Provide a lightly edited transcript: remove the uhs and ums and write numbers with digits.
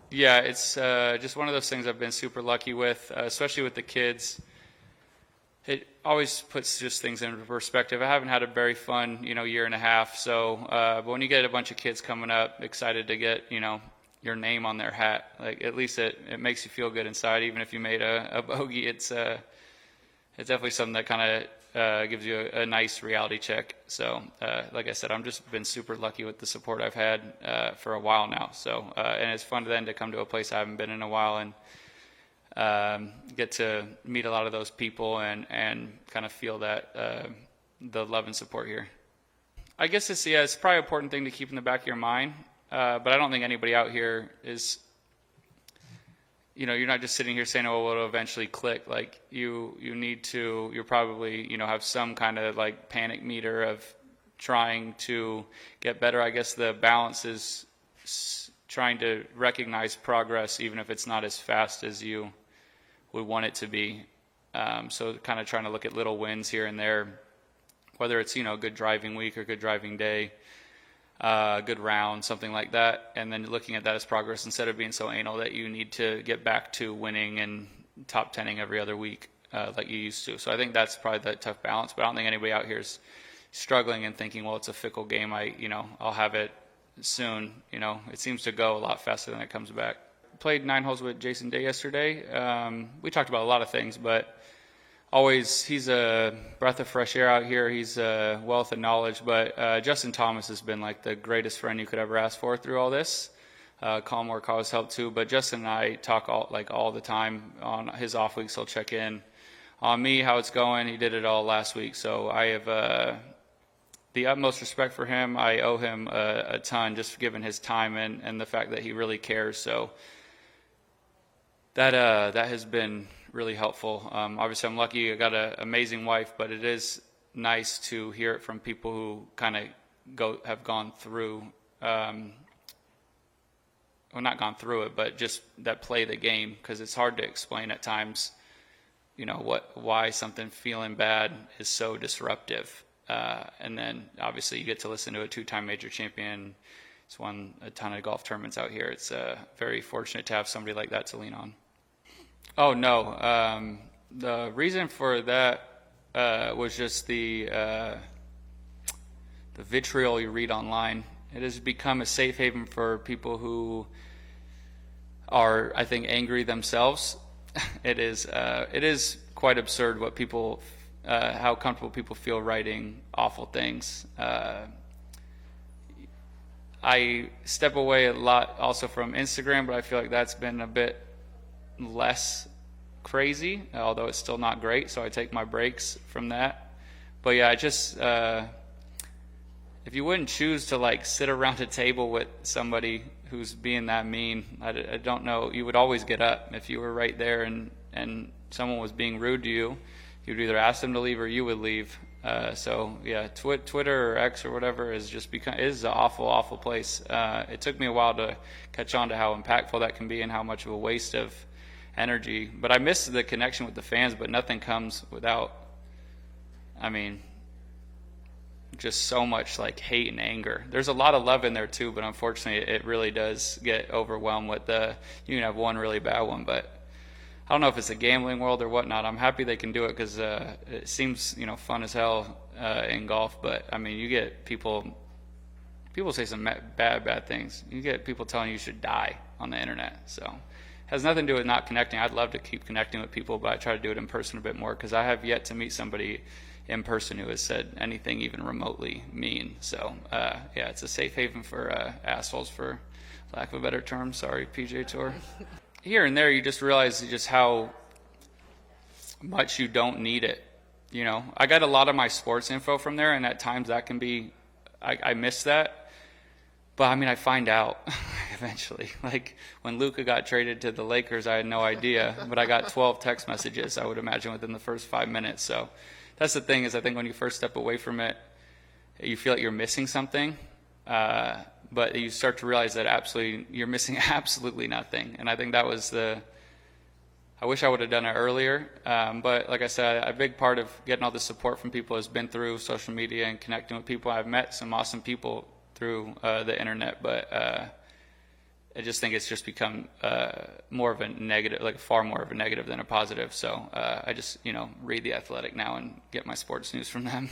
Yeah, it's just one of those things I've been super lucky with, especially with the kids. It always puts just things into perspective. I haven't had a very fun, year and a half. So, but when you get a bunch of kids coming up, excited to get, your name on their hat, like at least it makes you feel good inside. Even if you made a bogey, it's definitely something that kind of gives you a nice reality check. So, like I said, I'm just been super lucky with the support I've had for a while now. So, and it's fun then to come to a place I haven't been in a while and get to meet a lot of those people and kind of feel that the love and support here. I guess it's probably an important thing to keep in the back of your mind, but I don't think anybody out here is, you're not just sitting here saying, oh, well, it'll eventually click. Like you'll probably, have some kind of like panic meter of trying to get better. I guess the balance is trying to recognize progress, even if it's not as fast as you would want it to be. So kind of trying to look at little wins here and there, whether it's, a good driving week or good driving day, good round, something like that, and then looking at that as progress instead of being so anal that you need to get back to winning and top 10ing every other week like you used to. So I think that's probably the tough balance, but I don't think anybody out here is struggling and thinking, well, it's a fickle game. I'll have it soon. It seems to go a lot faster than it comes back. Played 9 holes with Jason Day yesterday. We talked about a lot of things, but he's a breath of fresh air out here. He's a wealth of knowledge, but Justin Thomas has been like the greatest friend you could ever ask for through all this. Colin Morikawa has helped too, but Justin and I talk all the time. On his off weeks, he'll check in on me, how it's going. He did it all last week, so I have the utmost respect for him. I owe him a ton, just given his time and the fact that he really cares. So that has been really helpful. Obviously, I'm lucky I got an amazing wife, but it is nice to hear it from people who kind of have gone through, well, not gone through it, but just that play the game, because it's hard to explain at times, why something feeling bad is so disruptive. And then obviously you get to listen to a 2-time major champion. He's won a ton of golf tournaments out here. It's very fortunate to have somebody like that to lean on. Oh, no. The reason for that was just the vitriol you read online. It has become a safe haven for people who are, I think, angry themselves. It is quite absurd what people, how comfortable people feel writing awful things. I step away a lot also from Instagram, but I feel like that's been a bit less crazy, although it's still not great, so I take my breaks from that. But yeah, I just if you wouldn't choose to like sit around a table with somebody who's being that mean, I don't know, you would always get up. If you were right there and someone was being rude to you, you'd either ask them to leave or you would leave. So yeah, Twitter or X or whatever is an awful place. It took me a while to catch on to how impactful that can be and how much of a waste of energy. But I miss the connection with the fans, but nothing comes without, just so much like hate and anger. There's a lot of love in there too, but unfortunately it really does get overwhelmed with you can have one really bad one, but I don't know if it's a gambling world or whatnot. I'm happy they can do it because it seems, fun as hell in golf. But you get people say some bad things. You get people telling you should die on the internet. So it has nothing to do with not connecting. I'd love to keep connecting with people, but I try to do it in person a bit more because I have yet to meet somebody in person who has said anything even remotely mean. So yeah, it's a safe haven for assholes, for lack of a better term. Sorry, PJ Tour. Here and there, you just realize just how much you don't need it. I got a lot of my sports info from there, and at times that can be, I miss that. But I find out eventually. Like when Luka got traded to the Lakers, I had no idea, but I got 12 text messages, I would imagine, within the first 5 minutes. So that's the thing, is I think when you first step away from it, you feel like you're missing something. But you start to realize that you're missing absolutely nothing. And I think that was I wish I would have done it earlier. But like I said, a big part of getting all the support from people has been through social media and connecting with people. I've met some awesome people through the internet, but I just think it's just become more of a negative, like far more of a negative than a positive. So I just read The Athletic now and get my sports news from them.